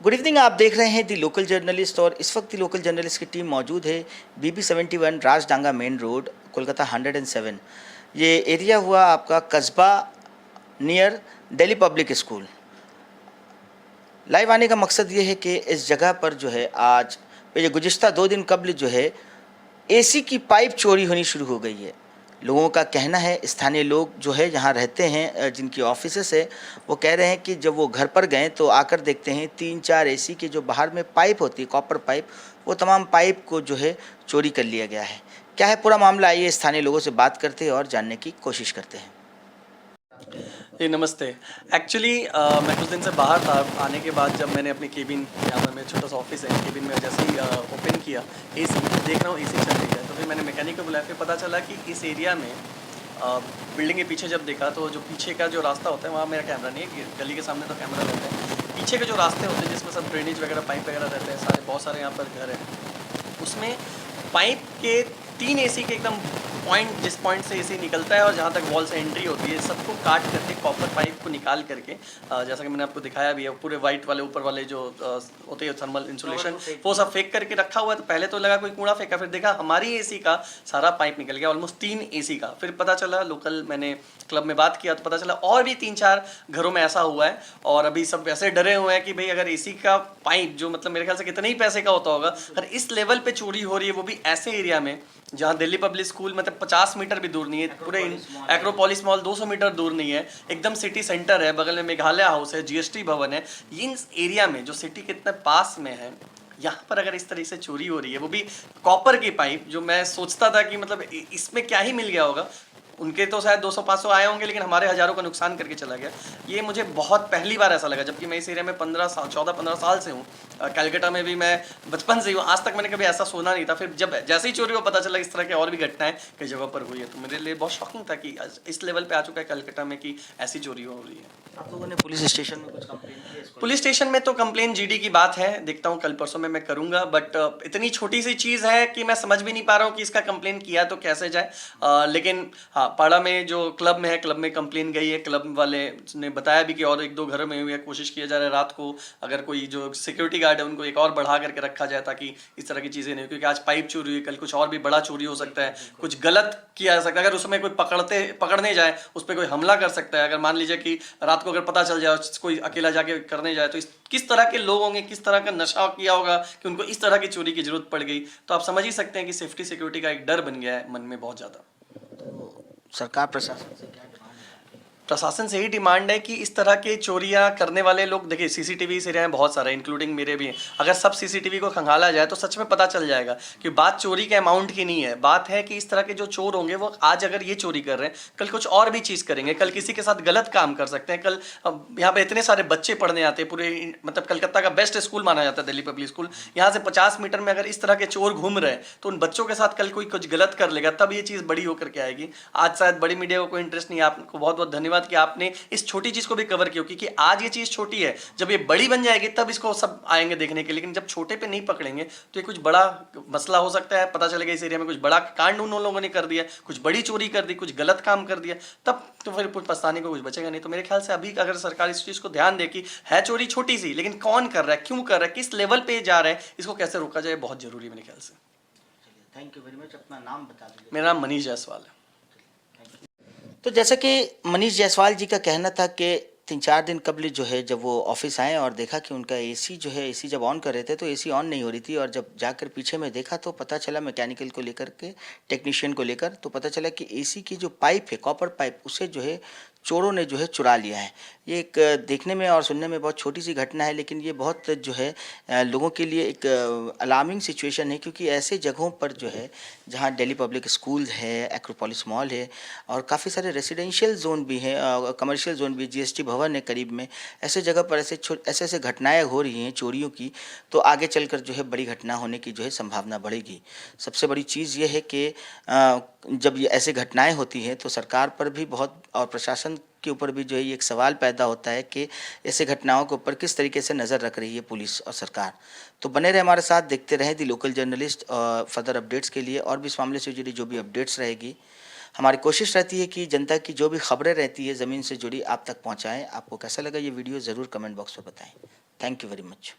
Good evening. आप देख रहे हैं दी लोकल जर्नलिस्ट और इस वक्त दी लोकल जर्नलिस्ट की टीम मौजूद है BB71 राजडांगा मेन रोड कोलकाता 107। ये एरिया हुआ आपका कस्बा near Delhi public school. Live आने का मकसद ये है कि इस जगह पर जो है आज ये गुज़िश्ता 2 दिन कबल जो है एसी की पाइप चोरी होनी शुरू हो गई है। लोगों का कहना है, स्थानीय लोग जो है यहाँ रहते हैं, जिनकी ऑफिसेस है, वो कह रहे हैं कि जब वो घर पर गए तो आकर देखते हैं 3-4 एसी के जो बाहर में पाइप होती है, कॉपर पाइप, वो तमाम पाइप को जो है चोरी कर लिया गया है। क्या है पूरा मामला, आइए स्थानीय लोगों से बात करते हैं और जानने की कोशिश करते हैं। जी नमस्ते। एक्चुअली मैं कुछ दिन से बाहर था। आने के बाद जब मैंने अपनी केबिन, यहाँ पर मेरा छोटा सा ऑफिस है, केबिन में जैसे ही ओपन किया एसी, देख रहा हूँ एसी चल रही है। तो फिर मैंने मैकेनिक को बुलाया। फिर पता चला कि इस एरिया में बिल्डिंग के पीछे जब देखा तो जो पीछे का जो रास्ता होता है वहाँ मेरा कैमरा नहीं है, गली के सामने तो कैमरा रहता है। पीछे के जो रास्ते होते हैं जिसमें सब ड्रेनेज वगैरह पाइप वगैरह रहते हैं, सारे बहुत सारे यहाँ पर घर हैं, उसमें पाइप के 3 एसी के एकदम पॉइंट, जिस पॉइंट से एसी निकलता है और जहाँ तक वॉल से एंट्री होती है, सबको काट करके कॉपर पाइप को निकाल करके, जैसा कि मैंने आपको दिखाया भी है, पूरे वाइट वाले ऊपर वाले जो होते हैं थर्मल इंसुलेशन, वो सब फेंक करके रखा हुआ है। तो पहले तो लगा कोई कूड़ा फेंका, फिर देखा हमारी एसी का सारा पाइप निकल गया, ऑलमोस्ट 3 एसी का। फिर पता चला, लोकल मैंने क्लब में बात किया तो पता चला और भी 3-4 घरों में ऐसा हुआ है। और अभी सब ऐसे डरे हुए हैं कि भाई अगर एसी का पाइप, जो मतलब मेरे ख्याल से कितने ही पैसे का होता होगा, अगर इस लेवल पे चोरी हो रही है, वो भी ऐसे एरिया में जहाँ दिल्ली पब्लिक स्कूल मतलब 50 मीटर भी दूर नहीं है, पूरे एक्रोपोलिस मॉल 200 मीटर दूर नहीं है, एकदम सिटी सेंटर है, बगल में मेघालय हाउस है, जीएसटी भवन है। इन एरिया में जो सिटी के इतने पास में है, यहाँ पर अगर इस तरह से चोरी हो रही है, वो भी कॉपर की पाइप, जो मैं सोचता था कि मतलब इसमें क्या ही मिल गया होगा। उनके तो शायद 200-500 आए होंगे, लेकिन हमारे हज़ारों का नुकसान करके चला गया। ये मुझे बहुत पहली बार ऐसा लगा, जबकि मैं इस एरिया में 14-15 साल से हूँ। कलकत्ता में भी मैं बचपन से ही हूँ, आज तक मैंने कभी ऐसा सुना नहीं था। फिर जब जैसे ही चोरी को पता चला इस तरह के और भी घटनाएं कई जगह पर हुई है, तो मेरे लिए बहुत शॉकिंग था कि इस लेवल पे आ चुका है कलकत्ता में कि ऐसी चोरी हो रही है। आप लोगों ने पुलिस स्टेशन में कुछ कंप्लेन की? पुलिस स्टेशन में तो कंप्लेन जीडी की बात है, देखता हूँ कल परसों में मैं करूँगा। बट इतनी छोटी सी चीज़ है कि मैं समझ भी नहीं पा रहा हूँ कि इसका कंप्लेन किया तो कैसे जाए। लेकिन हाँ, पाड़ा में जो क्लब में है, क्लब में कंप्लेन गई है। क्लब वाले ने बताया भी कि और 1-2 घरों में हुई है, कोशिश किया जा रहा है रात को अगर कोई जो सिक्योरिटी गार्ड है उनको एक और बढ़ा करके रखा जाए, ताकि इस तरह की चीज़ें नहीं हो। क्योंकि आज पाइप चोरी हुई, कल कुछ और भी बड़ा चोरी हो सकता है, कुछ गलत किया जा सकता है। अगर उसमें कोई पकड़ने जाए, उस पर कोई हमला कर सकता है। अगर मान लीजिए कि रात को अगर पता चल जाए कोई अकेला जाके करने जाए, तो किस तरह के लोग होंगे, किस तरह का नशा किया होगा कि उनको इस तरह की चोरी की जरूरत पड़ गई। तो आप समझ ही सकते हैं कि सेफ्टी सिक्योरिटी का एक डर बन गया है मन में बहुत ज़्यादा। तो सरकार प्रशासन से क्या डिमांड है? प्रशासन से ही डिमांड है कि इस तरह के चोरियां करने वाले लोग, देखिए सीसीटीवी इस एरिया में बहुत सारे, इंक्लूडिंग मेरे भी हैं। अगर सब सीसीटीवी को खंगाला जाए तो सच में पता चल जाएगा कि बात चोरी के अमाउंट की नहीं है, बात है कि इस तरह के जो चोर होंगे वो आज अगर ये चोरी कर रहे हैं, कल कुछ और भी चीज़ करेंगे, कल किसी के साथ गलत काम कर सकते हैं। कल यहाँ पे इतने सारे बच्चे पढ़ने आते हैं, पूरे मतलब कलकत्ता का बेस्ट स्कूल माना जाता है दिल्ली पब्लिक स्कूल। यहाँ से 50 मीटर में अगर इस तरह के चोर घूम रहे हैं तो उन बच्चों के साथ कल कोई कुछ गलत कर लेगा, तब ये चीज़ बड़ी होकर के आएगी। आज शायद बड़ी मीडिया को कोई इंटरेस्ट नहीं है। आपको बहुत बहुत धन्यवाद कि आपने इस छोटी चीज को भी कवर किया, क्योंकि आज ये चीज छोटी है, जब ये बड़ी बन जाएगी तब इसको सब आएंगे देखने के लिए। लेकिन जब छोटे पे नहीं पकड़ेंगे तो ये कुछ बड़ा मसला हो सकता है। पता चलेगा इस एरिया में कुछ बड़ा कांड उन लोगों ने कर दिया, कुछ बड़ी चोरी कर दी, कुछ गलत काम कर दिया, तब तो फिर कुछ पछताने को कुछ बचेगा नहीं। तो मेरे ख्याल से अभी अगर सरकार इस चीज को ध्यान दे कि है चोरी छोटी सी, लेकिन कौन कर रहा है, क्यों कर रहा है, किस लेवल पे जा रहा है, इसको कैसे रोका जाए, बहुत जरूरी है मेरे ख्याल से। Thank you very much. अपना नाम बता दीजिए। मेरा नाम मनीष जायसवाल है। तो जैसा कि मनीष जायसवाल जी का कहना था कि 3-4 दिन कबल जो है जब वो ऑफिस आए और देखा कि उनका एसी जो है, एसी जब ऑन कर रहे थे तो एसी ऑन नहीं हो रही थी, और जब जाकर पीछे में देखा तो पता चला, मैकेनिकल को लेकर के, टेक्नीशियन को लेकर, तो पता चला कि एसी की जो पाइप है, कॉपर पाइप, उसे जो है चोरों ने जो है चुरा लिया है। ये एक देखने में और सुनने में बहुत छोटी सी घटना है, लेकिन ये बहुत जो है लोगों के लिए एक अलार्मिंग सिचुएशन है, क्योंकि ऐसे जगहों पर जो है जहाँ दिल्ली पब्लिक स्कूल है, एक्रोपोलिस मॉल है, और काफ़ी सारे रेसिडेंशियल जोन भी हैं, कमर्शियल जोन भी, जीएसटी भवन है करीब में, ऐसे जगह पर ऐसे ऐसे घटनाएं हो रही हैं चोरियों की, तो आगे चलकर जो है बड़ी घटना होने की जो है संभावना बढ़ेगी। सबसे बड़ी चीज़ ये है कि जब ये ऐसे घटनाएं होती हैं तो सरकार पर भी बहुत, और प्रशासन के ऊपर भी जो है ये एक सवाल पैदा होता है कि ऐसे घटनाओं के ऊपर किस तरीके से नज़र रख रही है पुलिस और सरकार। तो बने रहे हमारे साथ, देखते रहें दी लोकल जर्नलिस्ट। फर्दर अपडेट्स के लिए और भी इस मामले से जुड़ी जो भी अपडेट्स रहेगी, हमारी कोशिश रहती है कि जनता की जो भी खबरें रहती है ज़मीन से जुड़ी आप तक पहुंचाएं। आपको कैसा लगा ये वीडियो ज़रूर कमेंट बॉक्स में बताएं। Thank you very much.